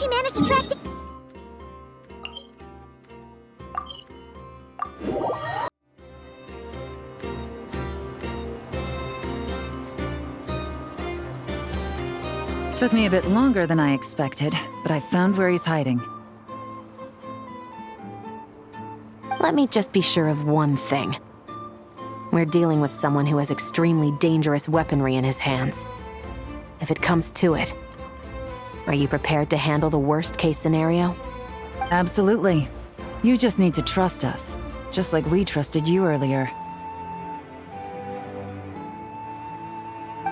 managed to track down... Took me a bit longer than I expected, but I found where he's hiding. Let me just be sure of one thing. We're dealing with someone who has extremely dangerous weaponry in his hands. If it comes to it, are you prepared to handle the worst-case scenario? Absolutely. You just need to trust us, just like we trusted you earlier.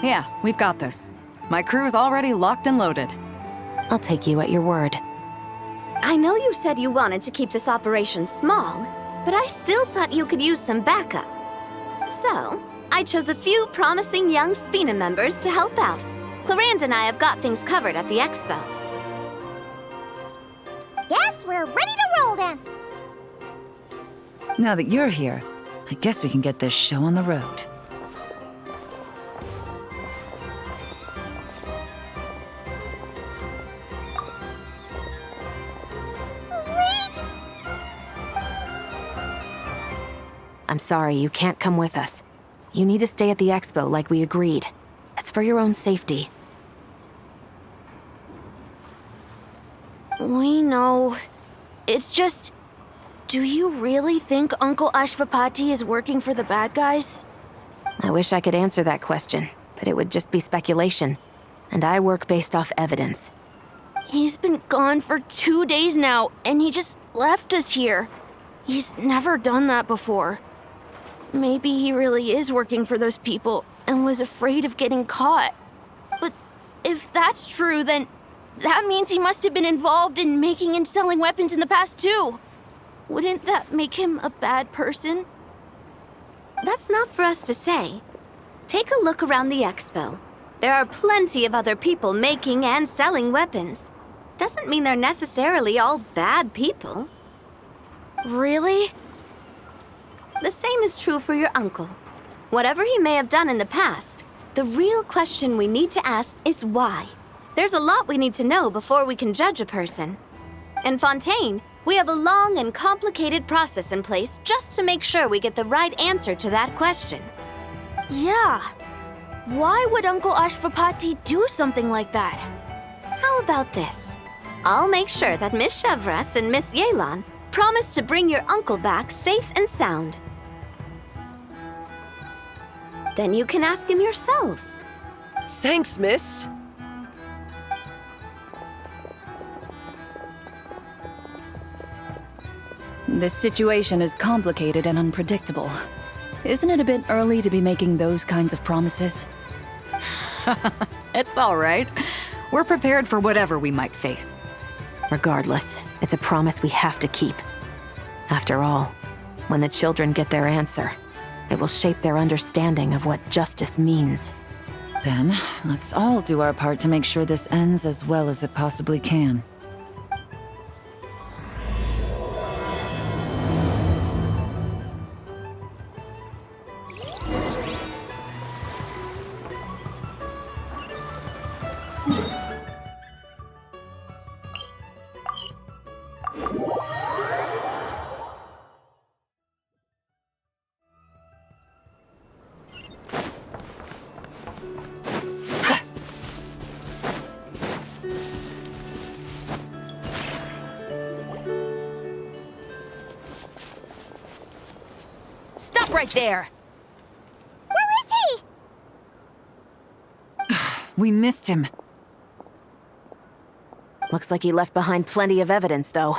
Yeah, we've got this. My crew's already locked and loaded. I'll take you at your word. I know you said you wanted to keep this operation small, but I still thought you could use some backup. So, I chose a few promising young Spina members to help out. Clarand and I have got things covered at the expo. Guess we're ready to roll then! Now that you're here, I guess we can get this show on the road. I'm sorry, you can't come with us. You need to stay at the expo like we agreed. It's for your own safety. We know. It's just... Do you really think Uncle Ashvapati is working for the bad guys? I wish I could answer that question, but it would just be speculation. And I work based off evidence. He's been gone for 2 days now, and he just left us here. He's never done that before. Maybe he really is working for those people and was afraid of getting caught. But if that's true, then that means he must have been involved in making and selling weapons in the past too. Wouldn't that make him a bad person? That's not for us to say. Take a look around the expo. There are plenty of other people making and selling weapons. Doesn't mean they're necessarily all bad people. Really? The same is true for your uncle. Whatever he may have done in the past, the real question we need to ask is why. There's a lot we need to know before we can judge a person. In Fontaine, we have a long and complicated process in place just to make sure we get the right answer to that question. Yeah. Why would Uncle Ashvapati do something like that? How about this? I'll make sure that Miss Chevras and Miss Yelan promise to bring your uncle back safe and sound. Then you can ask him yourselves. Thanks, miss. This situation is complicated and unpredictable. Isn't it a bit early to be making those kinds of promises? It's all right. We're prepared for whatever we might face. Regardless, it's a promise we have to keep. After all, when the children get their answer, it will shape their understanding of what justice means. Then, let's all do our part to make sure this ends as well as it possibly can. Stop right there! Where is he? We missed him. Looks like he left behind plenty of evidence, though.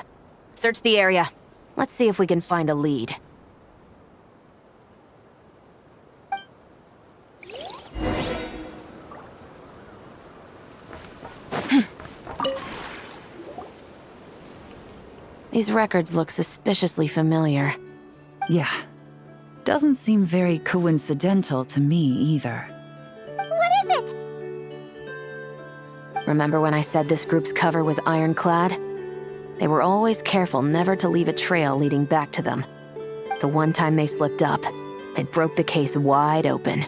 Search the area. Let's see if we can find a lead. These records look suspiciously familiar. Yeah. Doesn't seem very coincidental to me either. What is it? Remember when I said this group's cover was ironclad? They were always careful never to leave a trail leading back to them. The one time they slipped up, it broke the case wide open.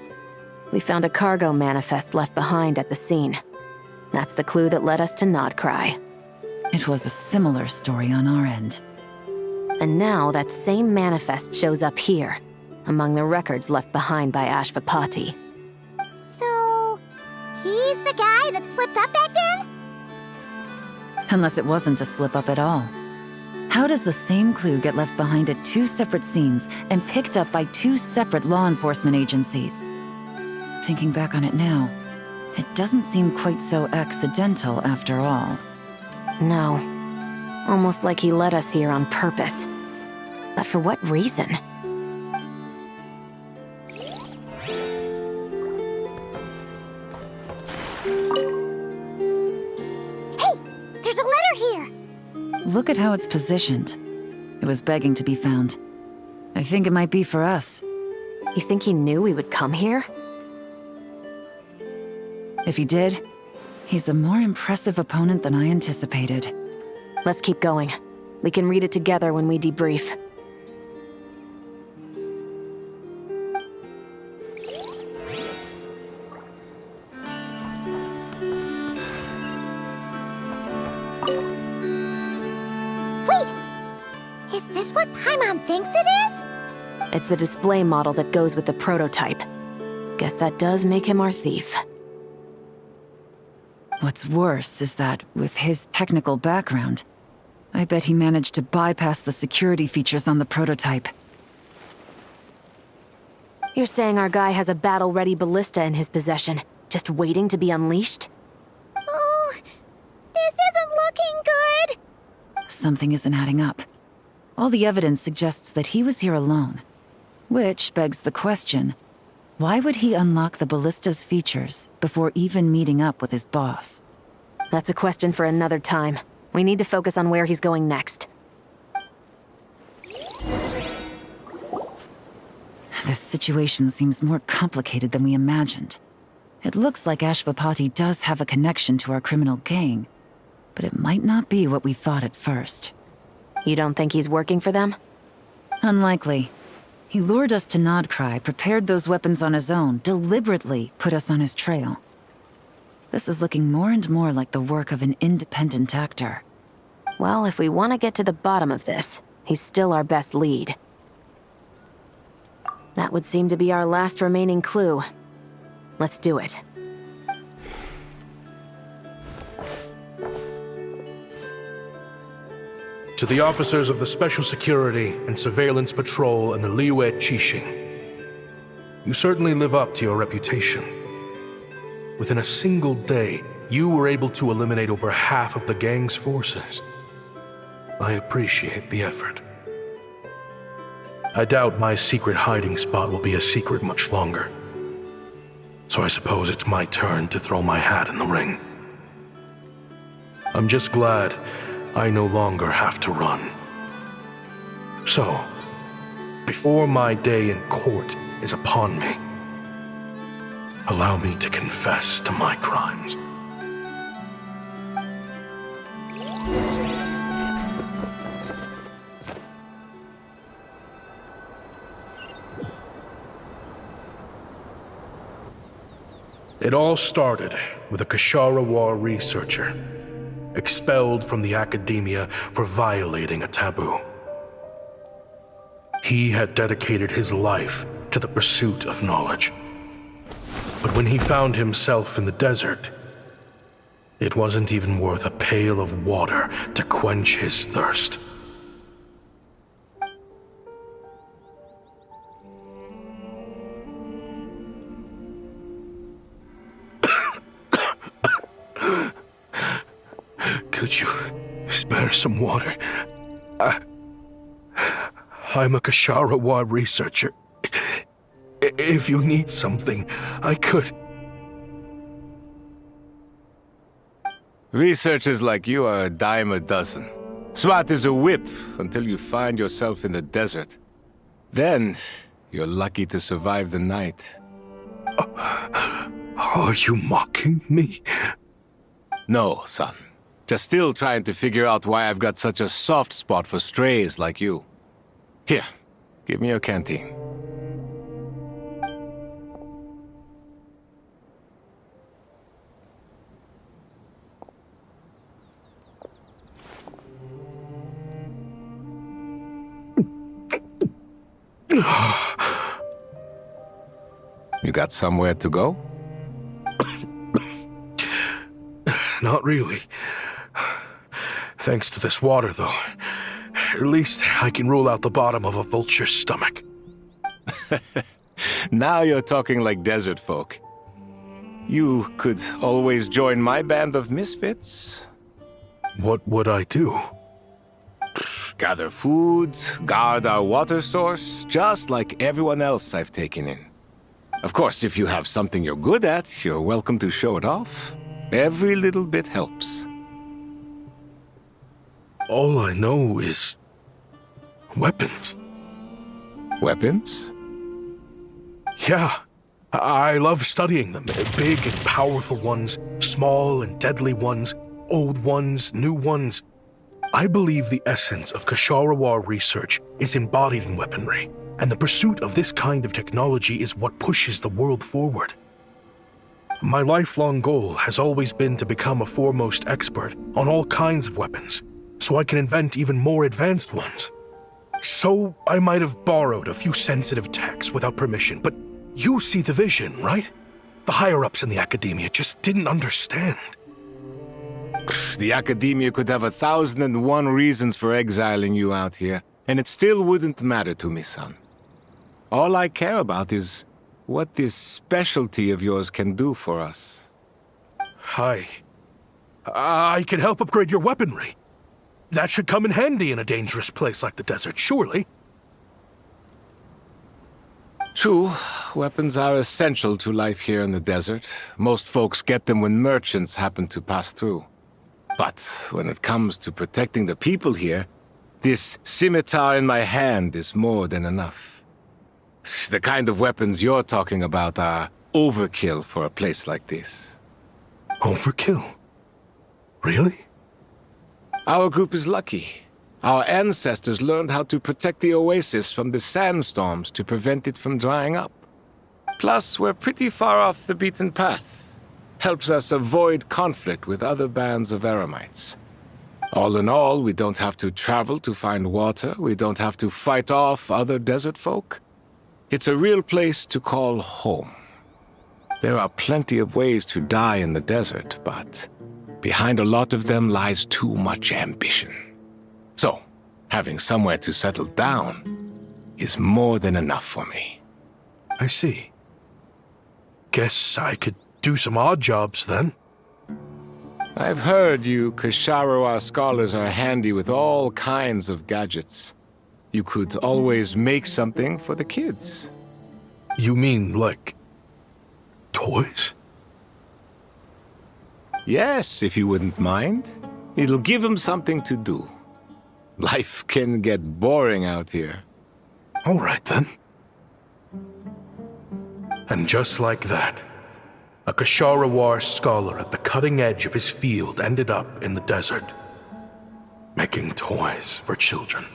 We found a cargo manifest left behind at the scene. That's the clue that led us to Nodcry. It was a similar story on our end. And now that same manifest shows up here, among the records left behind by Ashvapati. So, he's the guy that slipped up back then? Unless it wasn't a slip-up at all. How does the same clue get left behind at 2 separate scenes and picked up by 2 separate law enforcement agencies? Thinking back on it now, it doesn't seem quite so accidental after all. No. Almost like he led us here on purpose. But for what reason? Hey! There's a letter here! Look at how it's positioned. It was begging to be found. I think it might be for us. You think he knew we would come here? If he did, he's a more impressive opponent than I anticipated. Let's keep going. We can read it together when we debrief. Wait! Is this what Paimon thinks it is? It's the display model that goes with the prototype. Guess that does make him our thief. What's worse is that, with his technical background, I bet he managed to bypass the security features on the prototype. You're saying our guy has a battle-ready ballista in his possession, just waiting to be unleashed? Oh, this isn't looking good! Something isn't adding up. All the evidence suggests that he was here alone. Which begs the question, why would he unlock the ballista's features before even meeting up with his boss? That's a question for another time. We need to focus on where he's going next. This situation seems more complicated than we imagined. It looks like Ashvapati does have a connection to our criminal gang, but it might not be what we thought at first. You don't think he's working for them? Unlikely. He lured us to Nodcry, prepared those weapons on his own, deliberately put us on his trail. This is looking more and more like the work of an independent actor. Well, if we want to get to the bottom of this, he's still our best lead. That would seem to be our last remaining clue. Let's do it. To the officers of the Special Security and Surveillance Patrol and the Liyue Qixing, you certainly live up to your reputation. Within a single day, you were able to eliminate over half of the gang's forces. I appreciate the effort. I doubt my secret hiding spot will be a secret much longer. So I suppose it's my turn to throw my hat in the ring. I'm just glad I no longer have to run. So, before my day in court is upon me, allow me to confess to my crimes. It all started with a Kashara War researcher, expelled from the academia for violating a taboo. He had dedicated his life to the pursuit of knowledge. But when he found himself in the desert, it wasn't even worth a pail of water to quench his thirst. Could you spare some water? I'm a Kashara War researcher. If you need something, I could. Researchers like you are a dime a dozen. Smart as a whip until you find yourself in the desert. Then, you're lucky to survive the night. Are you mocking me? No, son. Just still trying to figure out why I've got such a soft spot for strays like you. Here, give me your canteen. You got somewhere to go? Not really. Thanks to this water, though. At least I can rule out the bottom of a vulture's stomach. Now you're talking like desert folk. You could always join my band of misfits. What would I do? Gather food, guard our water source, just like everyone else I've taken in. Of course, if you have something you're good at, you're welcome to show it off. Every little bit helps. All I know is weapons. Weapons? Yeah, I love studying them. Big and powerful ones, small and deadly ones, old ones, new ones. I believe the essence of Kshatriya research is embodied in weaponry, and the pursuit of this kind of technology is what pushes the world forward. My lifelong goal has always been to become a foremost expert on all kinds of weapons, so I can invent even more advanced ones. So I might have borrowed a few sensitive techs without permission, but you see the vision, right? The higher-ups in the academia just didn't understand. The academia could have 1,001 reasons for exiling you out here, and it still wouldn't matter to me, son. All I care about is what this specialty of yours can do for us. I can help upgrade your weaponry. That should come in handy in a dangerous place like the desert, surely. True, weapons are essential to life here in the desert. Most folks get them when merchants happen to pass through. But when it comes to protecting the people here, this scimitar in my hand is more than enough. The kind of weapons you're talking about are overkill for a place like this. Overkill? Really? Our group is lucky. Our ancestors learned how to protect the oasis from the sandstorms to prevent it from drying up. Plus, we're pretty far off the beaten path. Helps us avoid conflict with other bands of eremites. All in all, we don't have to travel to find water, we don't have to fight off other desert folk. It's a real place to call home. There are plenty of ways to die in the desert, but behind a lot of them lies too much ambition. So, having somewhere to settle down is more than enough for me. I see. Guess I could do some odd jobs then. I've heard you Kshatriya scholars are handy with all kinds of gadgets. You could always make something for the kids. You mean, like, toys? Yes, if you wouldn't mind. It'll give them something to do. Life can get boring out here. All right, then. And just like that, a Kshatriya scholar at the cutting edge of his field ended up in the desert, making toys for children.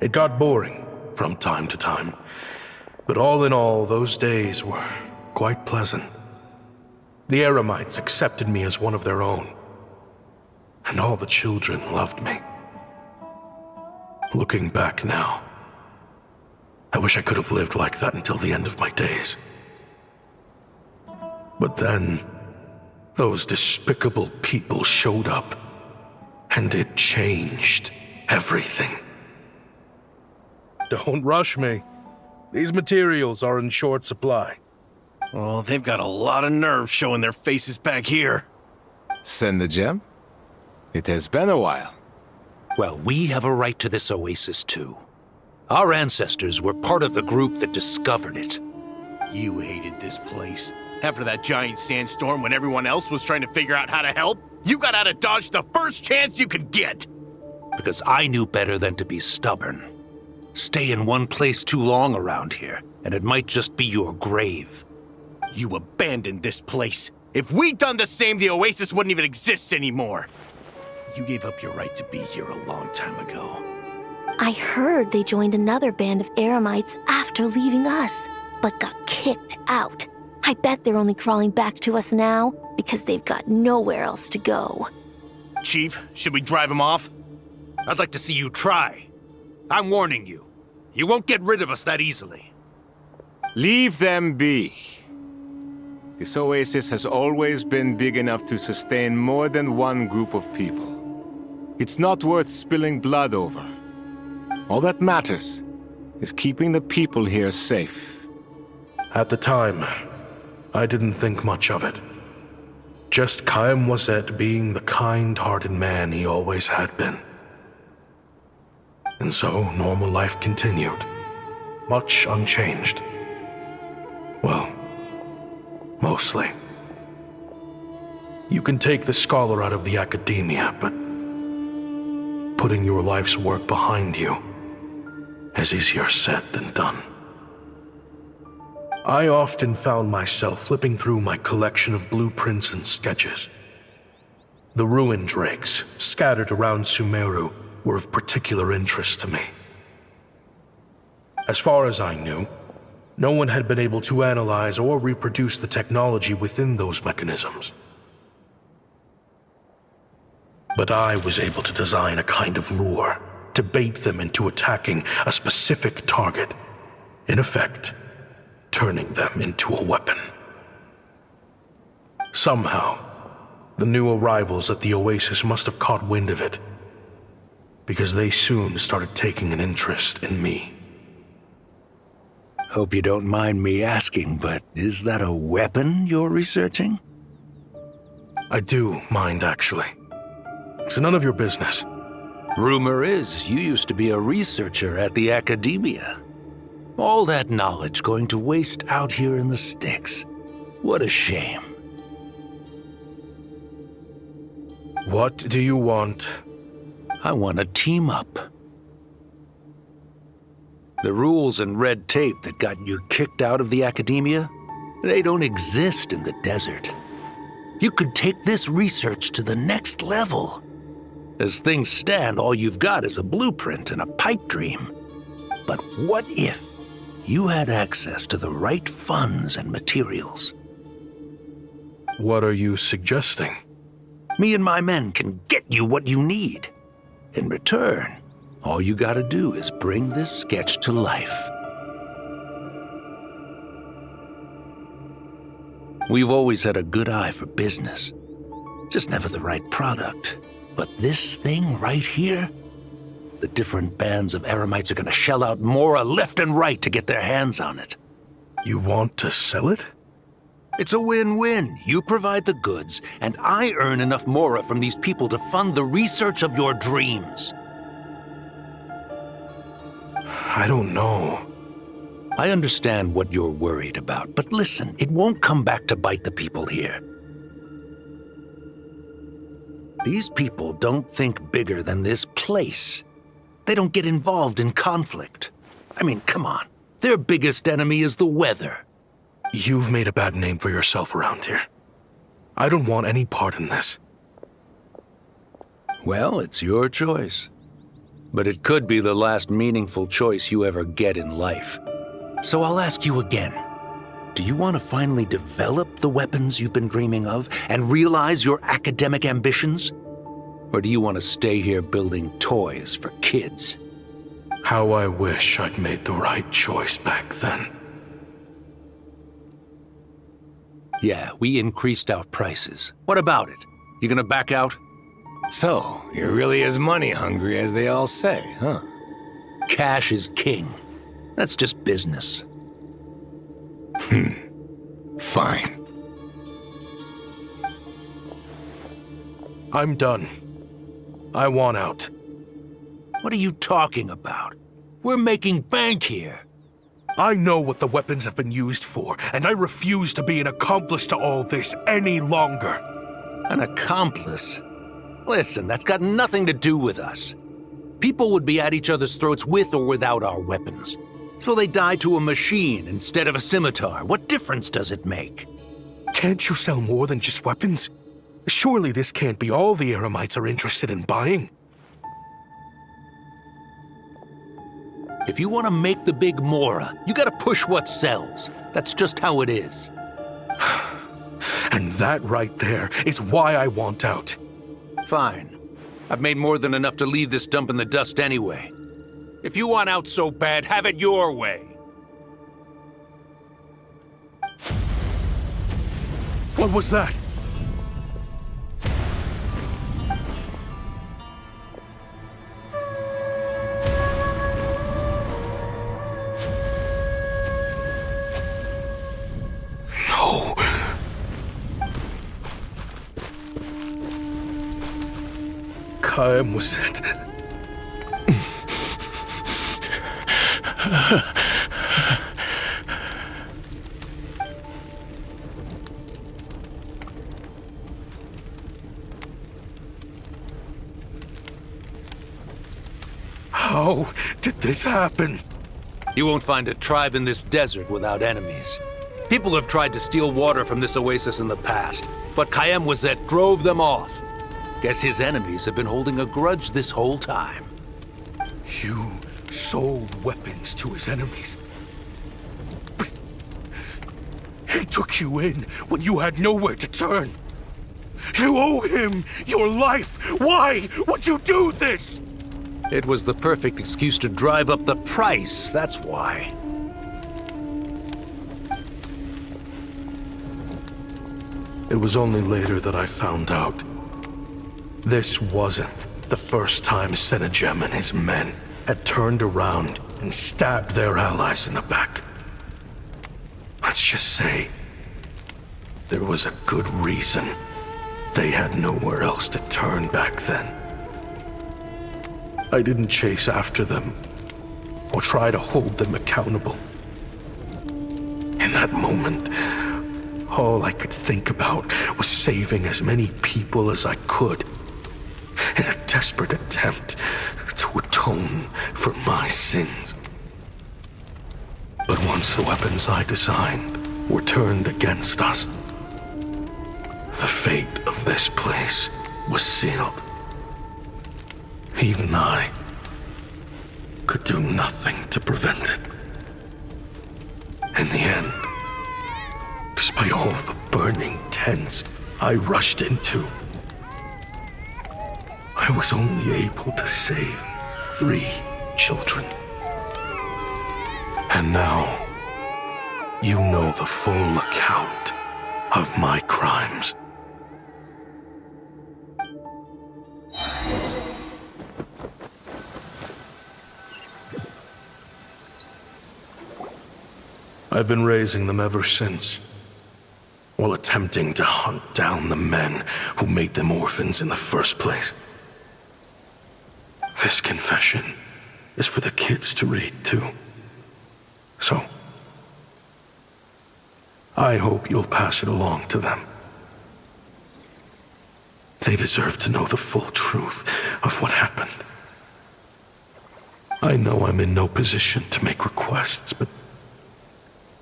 It got boring from time to time, but all in all, those days were quite pleasant. The eremites accepted me as one of their own, and all the children loved me. Looking back now, I wish I could have lived like that until the end of my days. But then, those despicable people showed up, and it changed everything. Don't rush me. These materials are in short supply. Oh, they've got a lot of nerve showing their faces back here. Send the gem? It has been a while. Well, we have a right to this oasis, too. Our ancestors were part of the group that discovered it. You hated this place. After that giant sandstorm when everyone else was trying to figure out how to help, you got out of Dodge the first chance you could get. Because I knew better than to be stubborn. Stay in one place too long around here, and it might just be your grave. You abandoned this place. If we'd done the same, the oasis wouldn't even exist anymore. You gave up your right to be here a long time ago. I heard they joined another band of eremites after leaving us, but got kicked out. I bet they're only crawling back to us now because they've got nowhere else to go. Chief, should we drive him off? I'd like to see you try. I'm warning you. You won't get rid of us that easily. Leave them be. This oasis has always been big enough to sustain more than one group of people. It's not worth spilling blood over. All that matters is keeping the people here safe. At the time, I didn't think much of it. Just Chaim Wazet being the kind-hearted man he always had been. And so, normal life continued, much unchanged. Well, mostly. You can take the scholar out of the academia, but putting your life's work behind you is easier said than done. I often found myself flipping through my collection of blueprints and sketches. The ruin drakes scattered around Sumeru were of particular interest to me. As far as I knew, no one had been able to analyze or reproduce the technology within those mechanisms. But I was able to design a kind of lure to bait them into attacking a specific target, in effect, turning them into a weapon. Somehow, the new arrivals at the oasis must have caught wind of it, because they soon started taking an interest in me. Hope you don't mind me asking, but is that a weapon you're researching? I do mind, actually. It's none of your business. Rumor is you used to be a researcher at the academia. All that knowledge going to waste out here in the sticks. What a shame. What do you want? I want to team up. The rules and red tape that got you kicked out of the academia, they don't exist in the desert. You could take this research to the next level. As things stand, all you've got is a blueprint and a pipe dream. But what if you had access to the right funds and materials? What are you suggesting? Me and my men can get you what you need. In return, all you gotta do is bring this sketch to life. We've always had a good eye for business. Just never the right product. But this thing right here, the different bands of Eremites are gonna shell out Mora left and right to get their hands on it. You want to sell it? It's a win-win. You provide the goods, and I earn enough Mora from these people to fund the research of your dreams. I don't know. I understand what you're worried about, but listen, it won't come back to bite the people here. These people don't think bigger than this place. They don't get involved in conflict. I mean, come on. Their biggest enemy is the weather. You've made a bad name for yourself around here. I don't want any part in this. Well, it's your choice. But it could be the last meaningful choice you ever get in life. So I'll ask you again. Do you want to finally develop the weapons you've been dreaming of and realize your academic ambitions? Or do you want to stay here building toys for kids? How I wish I'd made the right choice back then. Yeah, we increased our prices. What about it? You gonna back out? So, you're really as money hungry as they all say, huh? Cash is king. That's just business. Fine. I'm done. I want out. What are you talking about? We're making bank here. I know what the weapons have been used for, and I refuse to be an accomplice to all this any longer. An accomplice? Listen, that's got nothing to do with us. People would be at each other's throats with or without our weapons. So they die to a machine instead of a scimitar. What difference does it make? Can't you sell more than just weapons? Surely this can't be all the Eremites are interested in buying. If you want to make the big Mora, you gotta push what sells. That's just how it is. And that right there is why I want out. Fine. I've made more than enough to leave this dump in the dust anyway. If you want out so bad, have it your way. What was that? No. Kaim was it? How did this happen? You won't find a tribe in this desert without enemies. People have tried to steal water from this oasis in the past, but Kayem drove them off. Guess his enemies have been holding a grudge this whole time. You sold weapons to his enemies. But he took you in when you had nowhere to turn. You owe him your life. Why would you do this? It was the perfect excuse to drive up the price, that's why. It was only later that I found out. This wasn't the first time Senegem and his men had turned around and stabbed their allies in the back. Let's just say there was a good reason they had nowhere else to turn back then. I didn't chase after them or try to hold them accountable. In that moment, all I could think about was saving as many people as I could in a desperate attempt to atone for my sins. But once the weapons I designed were turned against us, the fate of this place was sealed. Even I could do nothing to prevent it. In the end, despite all the burning tents I rushed into, I was only able to save 3 children. And now, you know the full account of my crimes. I've been raising them ever since, while attempting to hunt down the men who made them orphans in the first place. This confession is for the kids to read, too. So, I hope you'll pass it along to them. They deserve to know the full truth of what happened. I know I'm in no position to make requests, but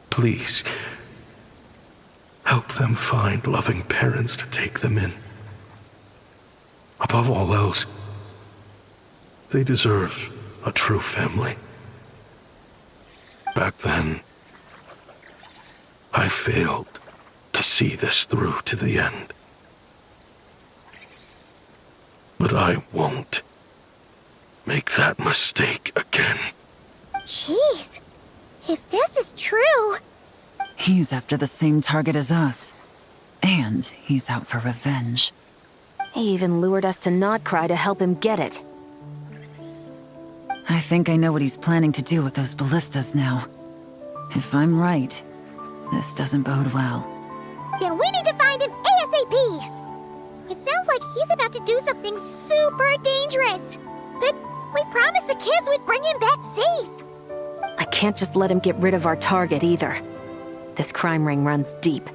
please, help them find loving parents to take them in. Above all else, they deserve a true family. Back then, I failed to see this through to the end. But I won't make that mistake again. Jeez, if this is true... He's after the same target as us. And he's out for revenge. He even lured us to Notcry to help him get it. I think I know what he's planning to do with those ballistas now. If I'm right, this doesn't bode well. Then we need to find him ASAP! It sounds like he's about to do something super dangerous. But we promised the kids we'd bring him back safe. I can't just let him get rid of our target either. This crime ring runs deep.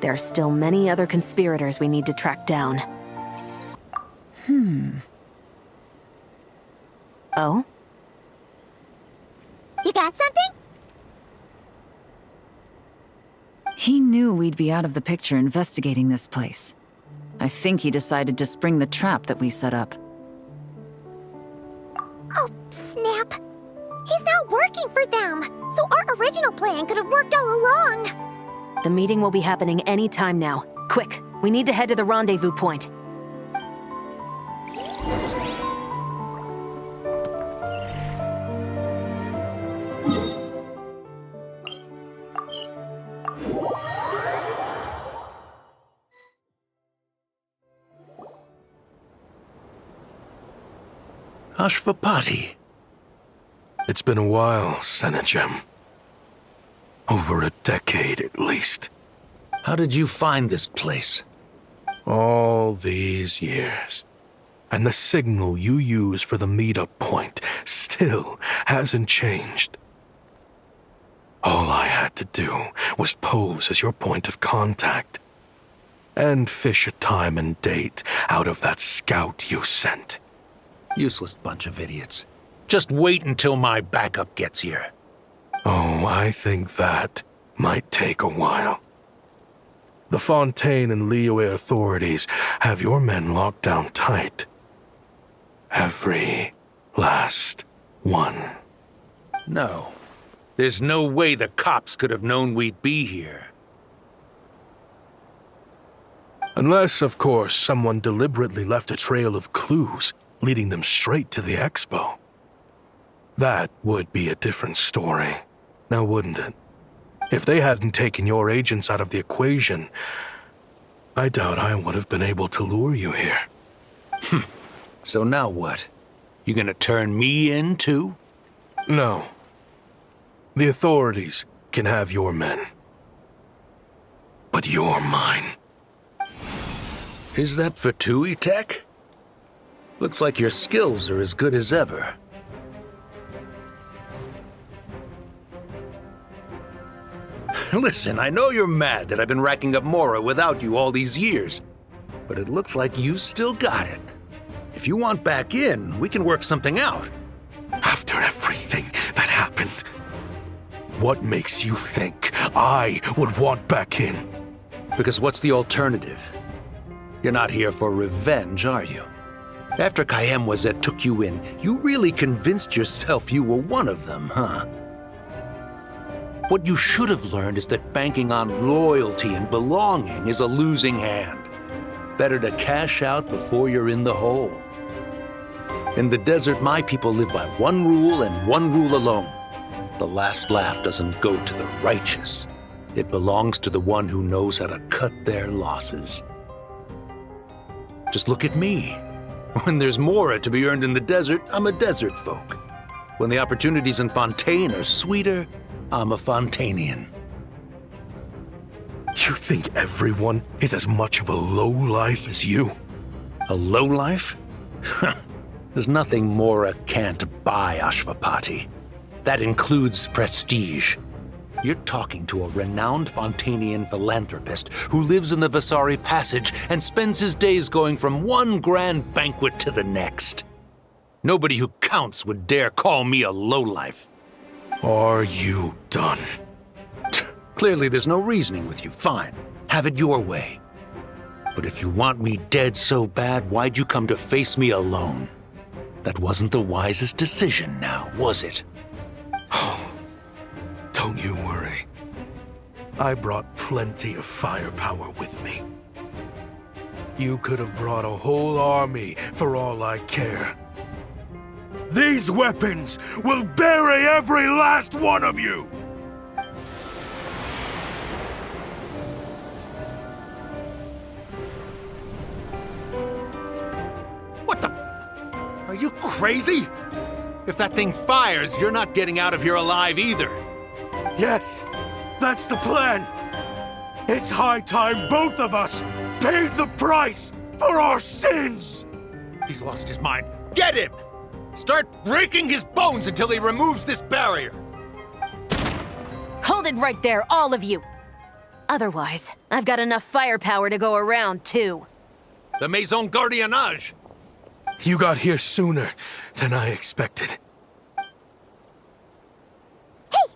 There are still many other conspirators we need to track down. Oh? You got something? He knew we'd be out of the picture investigating this place. I think he decided to spring the trap that we set up. Oh, snap. He's not working for them, so our original plan could have worked all along. The meeting will be happening any time now. Quick, we need to head to the rendezvous point. Ashvapati. It's been a while, Senegem. Over a decade, at least. How did you find this place? All these years. And the signal you use for the meetup point still hasn't changed. All I had to do was pose as your point of contact. And fish a time and date out of that scout you sent. Useless bunch of idiots. Just wait until my backup gets here. Oh, I think that might take a while. The Fontaine and Liyue authorities have your men locked down tight. Every last one. No. There's no way the cops could have known we'd be here. Unless, of course, someone deliberately left a trail of clues, leading them straight to the expo. That would be a different story, now wouldn't it? If they hadn't taken your agents out of the equation, I doubt I would have been able to lure you here. So now what? You gonna turn me in, too? No. The authorities can have your men. But you're mine. Is that for Tui Tech? Looks like your skills are as good as ever. Listen, I know you're mad that I've been racking up Mora without you all these years, but it looks like you still got it. If you want back in, we can work something out. After everything that happened, what makes you think I would want back in? Because what's the alternative? You're not here for revenge, are you? After Kayemwazet took you in, you really convinced yourself you were one of them, huh? What you should have learned is that banking on loyalty and belonging is a losing hand. Better to cash out before you're in the hole. In the desert, my people live by one rule and one rule alone. The last laugh doesn't go to the righteous. It belongs to the one who knows how to cut their losses. Just look at me. When there's Mora to be earned in the desert, I'm a desert folk. When the opportunities in Fontaine are sweeter, I'm a Fontanian. You think everyone is as much of a lowlife as you? A lowlife? There's nothing Mora can't buy, Ashvapati. That includes prestige. You're talking to a renowned Fontanian philanthropist who lives in the Vasari Passage and spends his days going from one grand banquet to the next. Nobody who counts would dare call me a lowlife. Are you done? Clearly there's no reasoning with you. Fine. Have it your way. But if you want me dead so bad, why'd you come to face me alone? That wasn't the wisest decision now, was it? Oh, don't you worry. I brought plenty of firepower with me. You could have brought a whole army for all I care. These weapons will bury every last one of you! What the? Are you crazy? If that thing fires, you're not getting out of here alive either. Yes, that's the plan. It's high time both of us paid the price for our sins! He's lost his mind. Get him! Start breaking his bones until he removes this barrier! Hold it right there, all of you! Otherwise, I've got enough firepower to go around, too. The Maison Gardiennage! You got here sooner than I expected. Hey!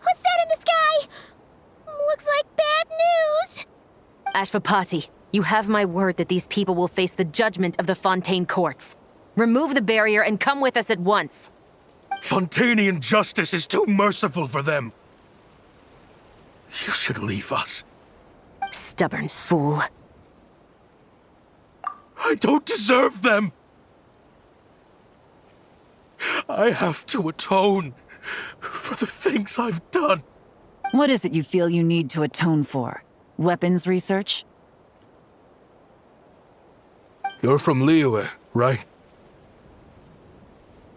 What's that in the sky? Looks like bad news! Ashvapati, you have my word that these people will face the judgment of the Fontaine courts. Remove the barrier and come with us at once. Fontanian justice is too merciful for them. You should leave us. Stubborn fool. I don't deserve them. I have to atone for the things I've done. What is it you feel you need to atone for? Weapons research? You're from Liyue, right?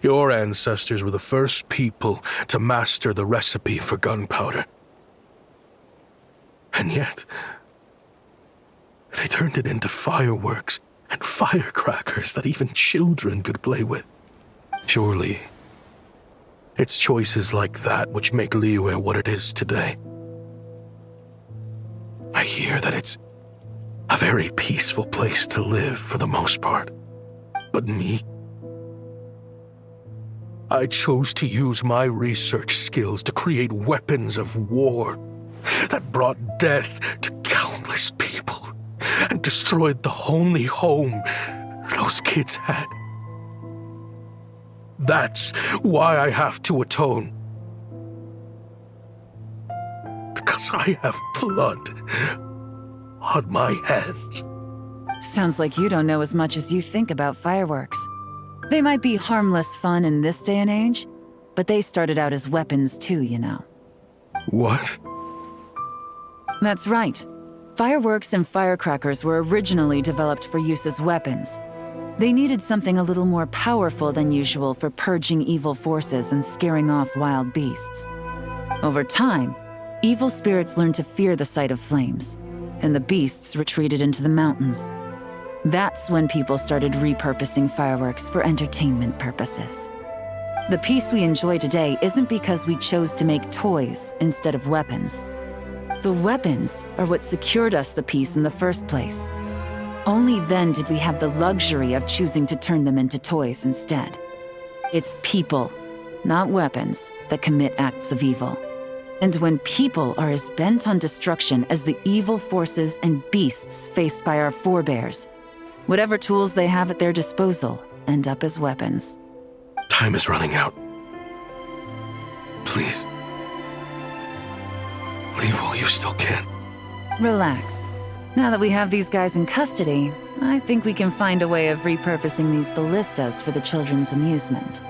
Your ancestors were the first people to master the recipe for gunpowder. And yet, they turned it into fireworks and firecrackers that even children could play with. Surely, it's choices like that which make Liyue what it is today. I hear that it's a very peaceful place to live for the most part. But me? I chose to use my research skills to create weapons of war that brought death to countless people and destroyed the only home those kids had. That's why I have to atone. Because I have blood on my hands. Sounds like you don't know as much as you think about fireworks. They might be harmless fun in this day and age, but they started out as weapons too, you know. What? That's right. Fireworks and firecrackers were originally developed for use as weapons. They needed something a little more powerful than usual for purging evil forces and scaring off wild beasts. Over time, evil spirits learned to fear the sight of flames, and the beasts retreated into the mountains. That's when people started repurposing fireworks for entertainment purposes. The peace we enjoy today isn't because we chose to make toys instead of weapons. The weapons are what secured us the peace in the first place. Only then did we have the luxury of choosing to turn them into toys instead. It's people, not weapons, that commit acts of evil. And when people are as bent on destruction as the evil forces and beasts faced by our forebears, whatever tools they have at their disposal end up as weapons. Time is running out. Please. Leave while you still can. Relax. Now that we have these guys in custody, I think we can find a way of repurposing these ballistas for the children's amusement.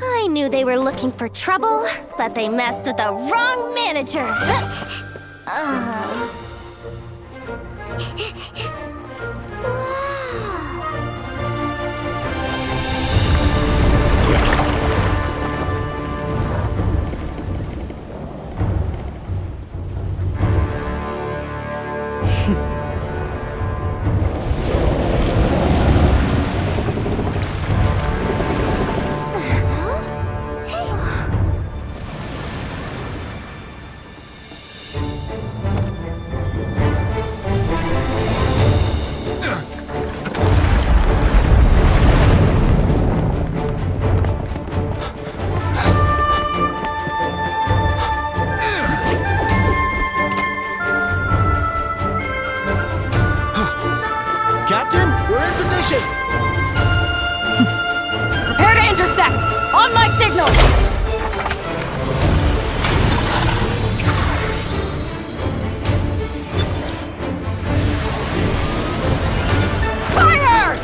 I knew they were looking for trouble, but they messed with the wrong manager. Captain, we're in position! Prepare to intersect! On my signal! Fire!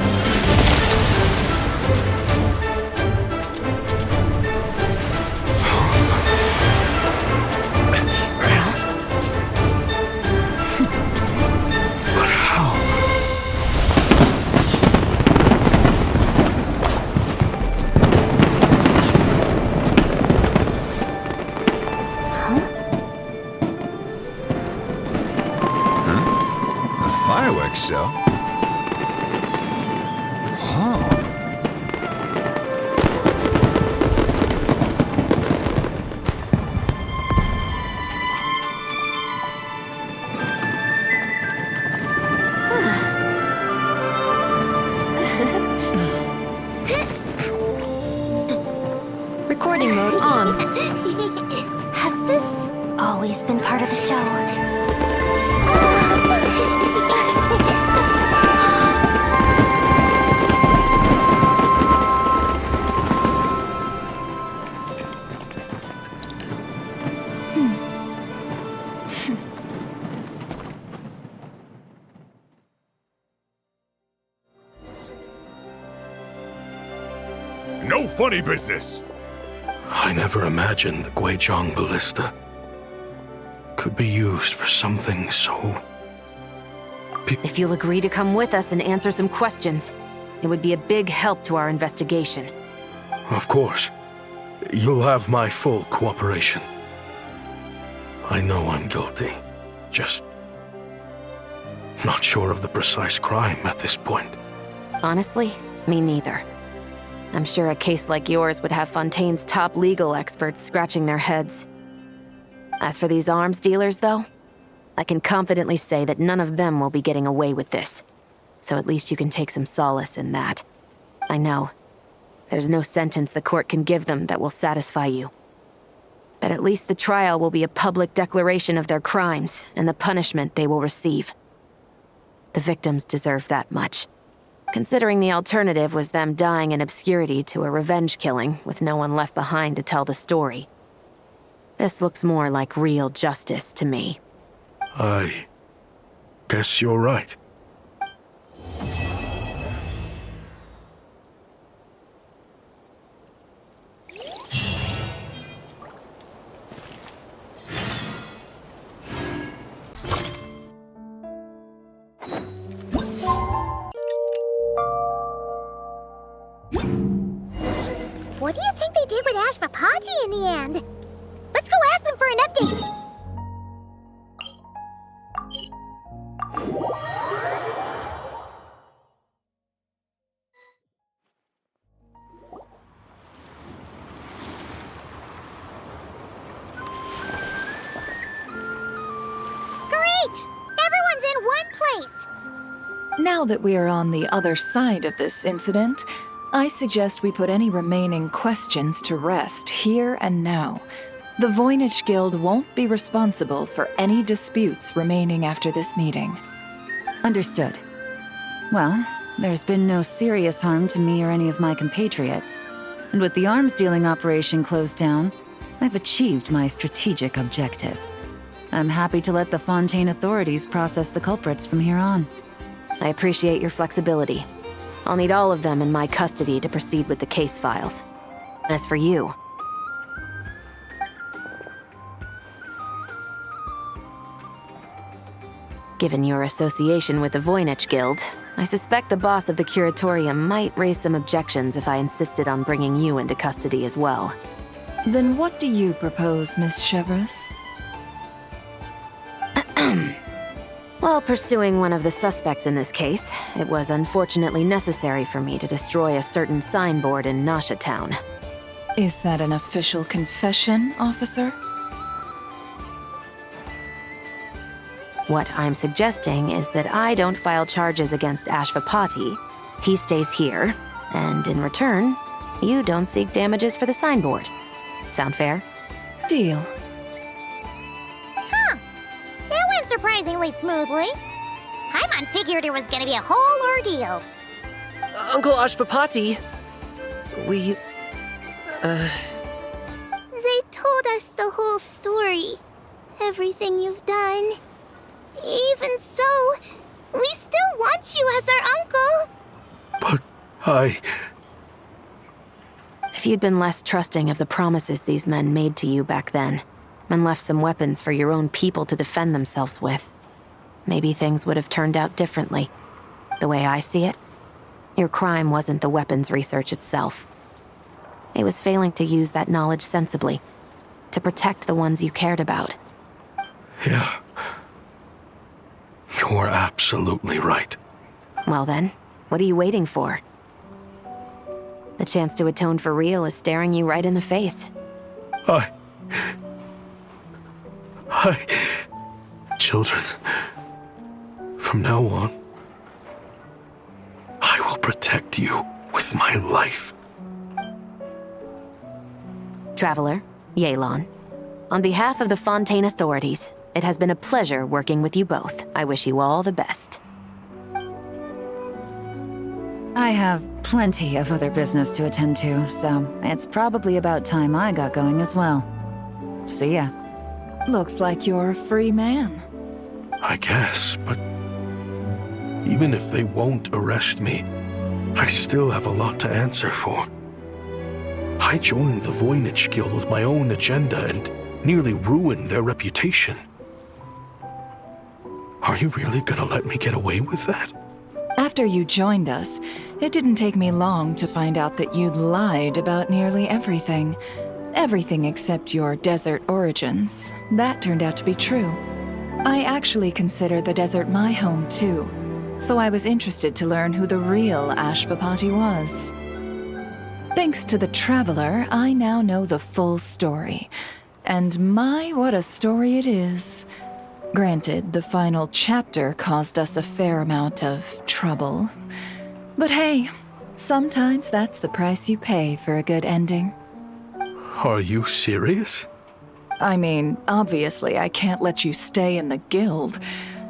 But how? Fireworks show? Oh. Recording mode on. Has this always always been part of the show. No funny business! I never imagined the Guizhong ballista could be used for something so... If you'll agree to come with us and answer some questions, it would be a big help to our investigation. Of course. You'll have my full cooperation. I know I'm guilty. Just... not sure of the precise crime at this point. Honestly, me neither. I'm sure a case like yours would have Fontaine's top legal experts scratching their heads. As for these arms dealers, though, I can confidently say that none of them will be getting away with this. So at least you can take some solace in that. I know. There's no sentence the court can give them that will satisfy you. But at least the trial will be a public declaration of their crimes and the punishment they will receive. The victims deserve that much. Considering the alternative was them dying in obscurity to a revenge killing with no one left behind to tell the story. This looks more like real justice to me. I guess you're right. What do you think they did with Ashvapati in the end? Let's go ask them for an update! Great! Everyone's in one place! Now that we are on the other side of this incident, I suggest we put any remaining questions to rest here and now. The Voynich Guild won't be responsible for any disputes remaining after this meeting. Understood. Well, there's been no serious harm to me or any of my compatriots. And with the arms dealing operation closed down, I've achieved my strategic objective. I'm happy to let the Fontaine authorities process the culprits from here on. I appreciate your flexibility. I'll need all of them in my custody to proceed with the case files. As for you... Given your association with the Voynich Guild, I suspect the boss of the Curatorium might raise some objections if I insisted on bringing you into custody as well. Then what do you propose, Miss Chevreuse? While pursuing one of the suspects in this case, it was unfortunately necessary for me to destroy a certain signboard in Nasha Town. Is that an official confession, officer? What I'm suggesting is that I don't file charges against Ashvapati, he stays here, and in return, you don't seek damages for the signboard. Sound fair? Deal. Huh. That went surprisingly smoothly. Paimon figured it was gonna be a whole ordeal. Uncle Ashvapati, we... They told us the whole story. Everything you've done. Even so, we still want you as our uncle. But I... If you'd been less trusting of the promises these men made to you back then, and left some weapons for your own people to defend themselves with, maybe things would have turned out differently. The way I see it, your crime wasn't the weapons research itself. It was failing to use that knowledge sensibly, to protect the ones you cared about. Yeah. You're absolutely right. Well then, what are you waiting for? The chance to atone for real is staring you right in the face. Children, from now on, I will protect you with my life. Traveler, Yelan, On behalf of the Fontaine authorities, it has been a pleasure working with you both. I wish you all the best. I have plenty of other business to attend to, so it's probably about time I got going as well. See ya. Looks like you're a free man. I guess, but even if they won't arrest me, I still have a lot to answer for. I joined the Voynich Guild with my own agenda and nearly ruined their reputation. Are you really gonna let me get away with that? After you joined us, it didn't take me long to find out that you'd lied about nearly everything. Everything except your desert origins. That turned out to be true. I actually consider the desert my home too, so I was interested to learn who the real Ashvapati was. Thanks to the Traveler, I now know the full story. And my, what a story it is. Granted, the final chapter caused us a fair amount of trouble. But hey, sometimes that's the price you pay for a good ending. Are you serious? I mean, obviously I can't let you stay in the guild.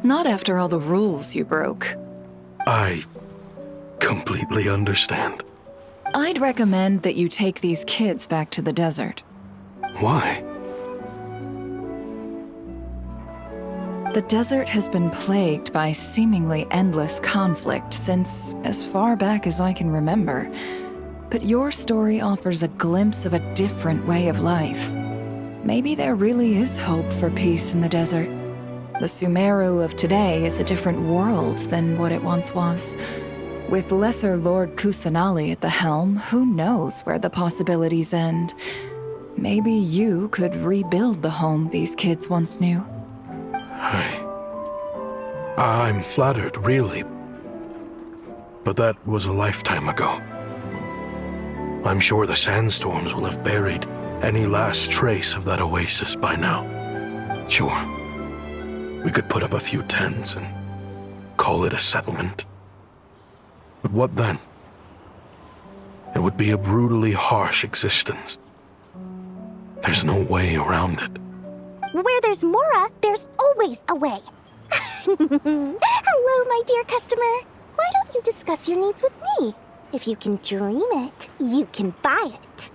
Not after all the rules you broke. I completely understand. I'd recommend that you take these kids back to the desert. Why? The desert has been plagued by seemingly endless conflict since as far back as I can remember. But your story offers a glimpse of a different way of life. Maybe there really is hope for peace in the desert. The Sumeru of today is a different world than what it once was. With Lesser Lord Kusanali at the helm, who knows where the possibilities end? Maybe you could rebuild the home these kids once knew. I'm flattered, really. But that was a lifetime ago. I'm sure the sandstorms will have buried any last trace of that oasis by now. Sure, we could put up a few tents and call it a settlement. But what then? It would be a brutally harsh existence. There's no way around it. Where there's Mora, there's always a way. Hello, my dear customer. Why don't you discuss your needs with me? If you can dream it, you can buy it.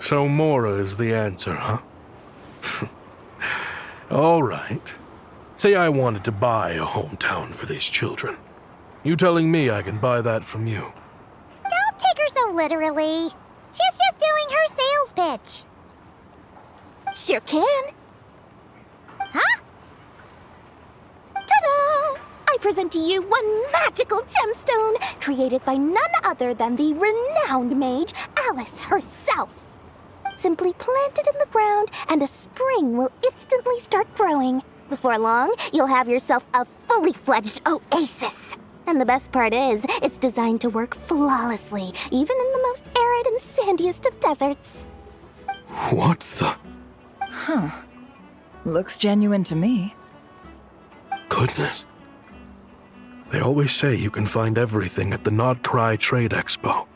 So Mora is the answer, huh? All right. Say I wanted to buy a hometown for these children. You telling me I can buy that from you? Don't take her so literally. She's just doing her sales pitch. Sure can. Huh? Ta-da! I present to you one magical gemstone created by none other than the renowned mage Alice herself. Simply plant it in the ground and a spring will instantly start growing. Before long, you'll have yourself a fully fledged oasis. And the best part is, it's designed to work flawlessly, even in the most arid and sandiest of deserts. What the? Huh. Looks genuine to me. Goodness. They always say you can find everything at the Not Cry Trade Expo.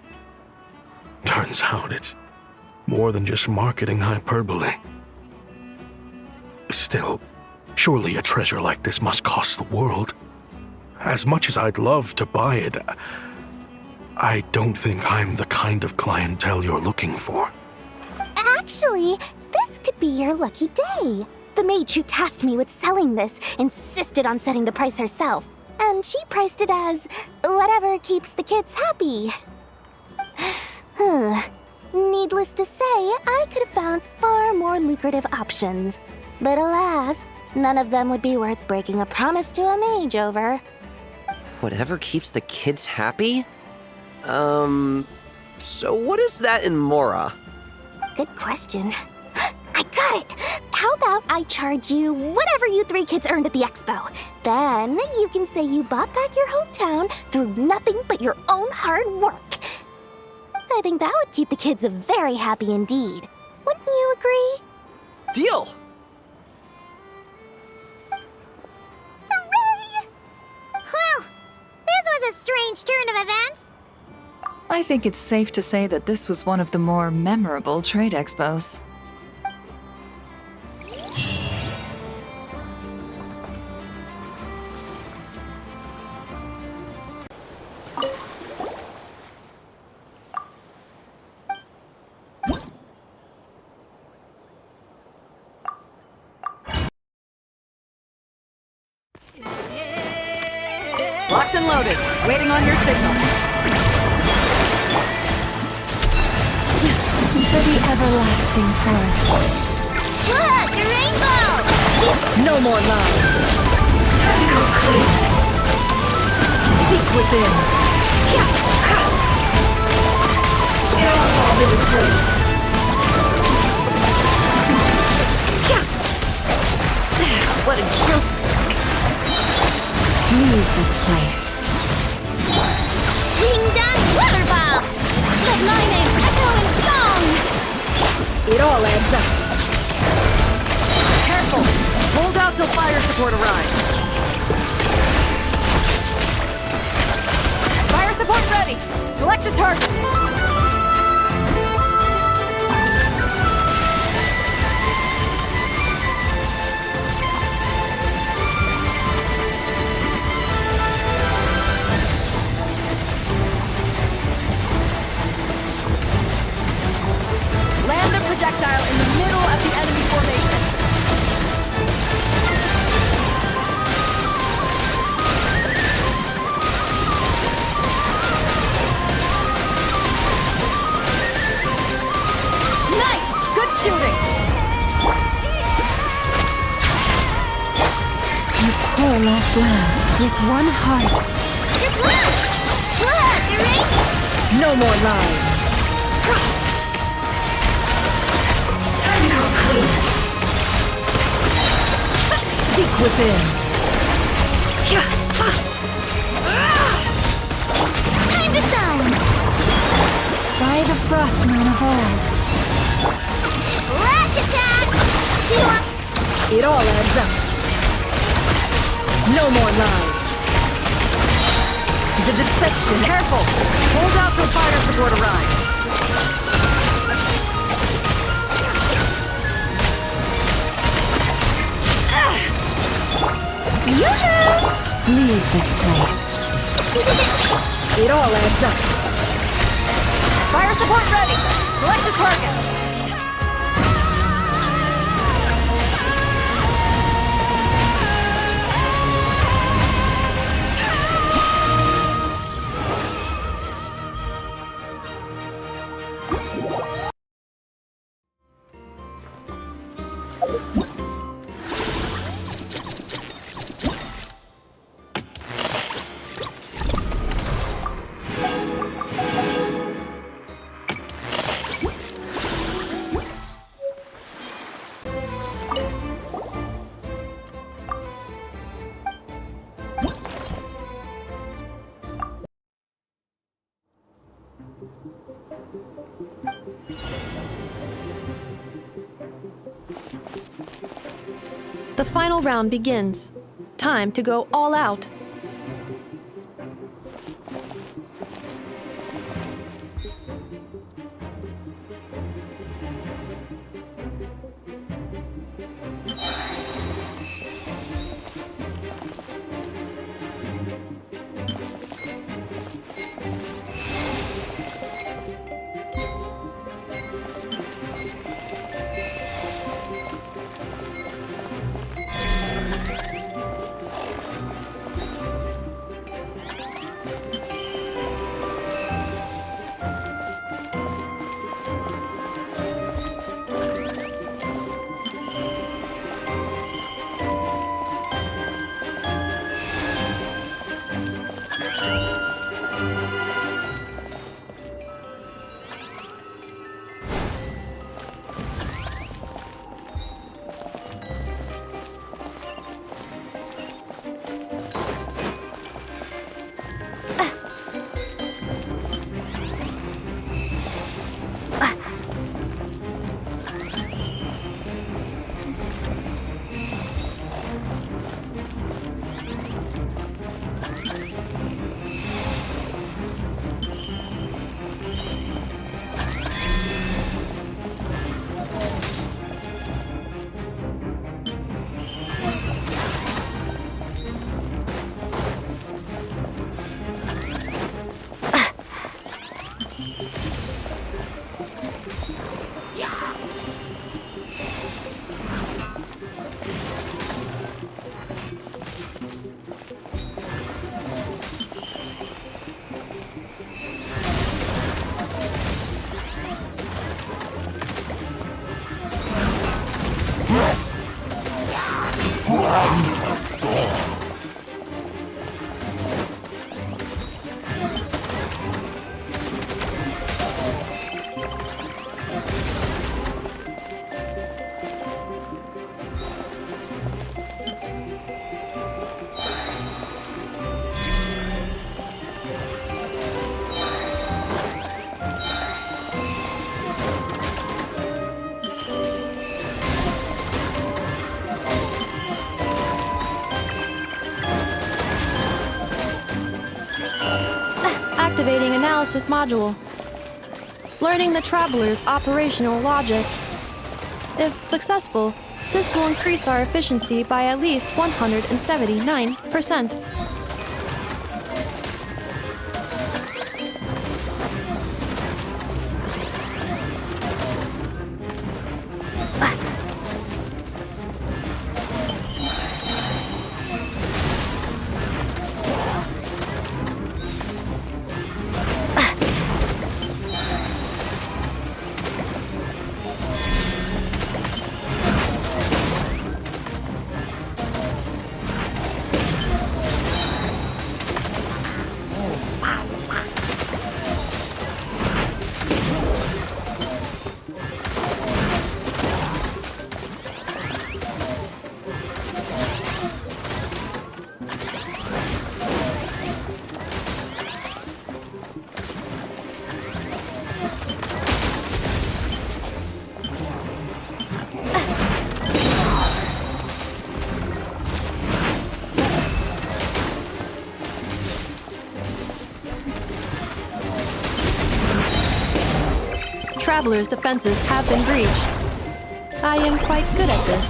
Turns out it's more than just marketing hyperbole. Still, surely a treasure like this must cost the world. As much as I'd love to buy it, I don't think I'm the kind of clientele you're looking for. Actually, this could be your lucky day. The mage who tasked me with selling this insisted on setting the price herself, and she priced it as whatever keeps the kids happy. Needless to say, I could have found far more lucrative options. But alas, none of them would be worth breaking a promise to a mage over. Whatever keeps the kids happy? So what is that in Mora? Good question. I got it! How about I charge you whatever you three kids earned at the expo? Then you can say you bought back your hometown through nothing but your own hard work. I think that would keep the kids very happy indeed. Wouldn't you agree? Deal! Hooray! Well, this was a strange turn of events. I think it's safe to say that this was one of the more memorable trade expos. Locked and loaded, waiting on your signal. For the everlasting forest. Look, a rainbow! No more lies. Seek within. It all falls into place. What a joke. Leave this place. Ding dong water bomb! Let my name echo in song! It all adds up. Careful! Hold out till fire support arrives. Fire support ready! Select a target! Land a projectile in the middle of the enemy formation. Nice! Good shooting! You poor last lamb, with one heart. Just look! Look, a rainbow! No more lies. Seek within. Time to shine! By the frostman of old. Rash attack! Chew up! It all adds up. No more lies. The deception. Careful! Hold out till fire support arrives. Leave this place. It all adds up. Fire support ready. Select a target. The final round begins. Time to go all out. Activating analysis module. Learning the Traveler's operational logic. If successful, this will increase our efficiency by at least 179%. Traveler's defenses have been breached. I am quite good at this.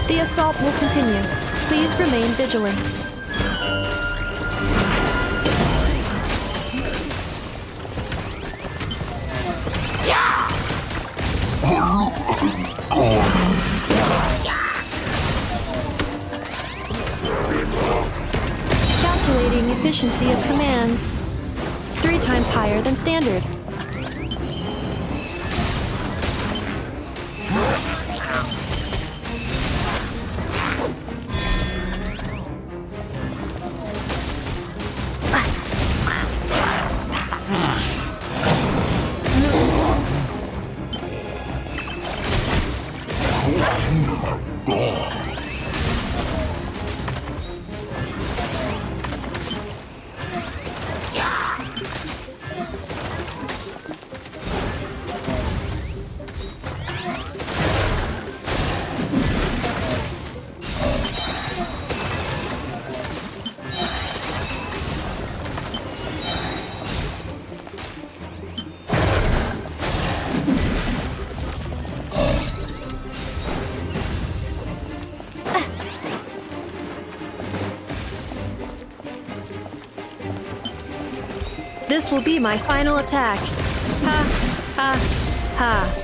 The assault will continue. Please remain vigilant. Calculating efficiency of commands. 3 times higher than standard. This will be my final attack. Ha, ha, ha.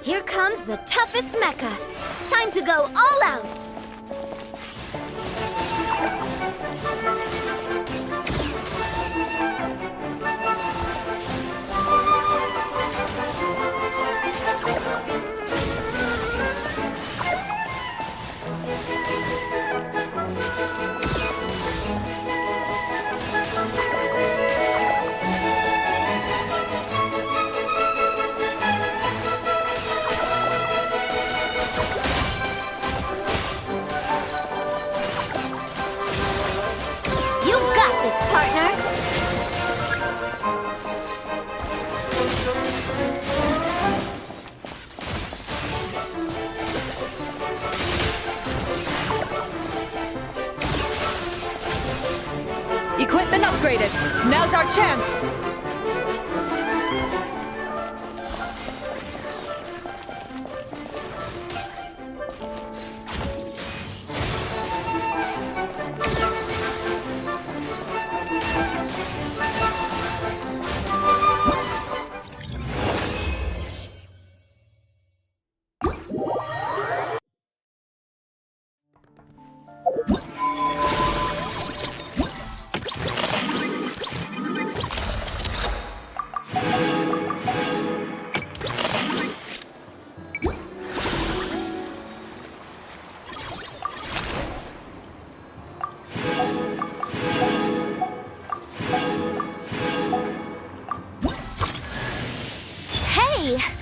Here comes the toughest mecha. Time to go all out. Equipment upgraded. Now's our chance.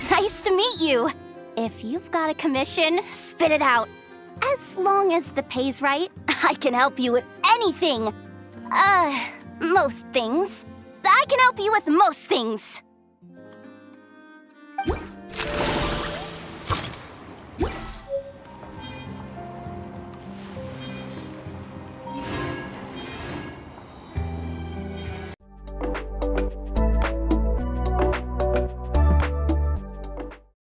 Nice to meet you. If you've got a commission, spit it out. As long as the pay's right, I can help you with anything. Most things. I can help you with most things.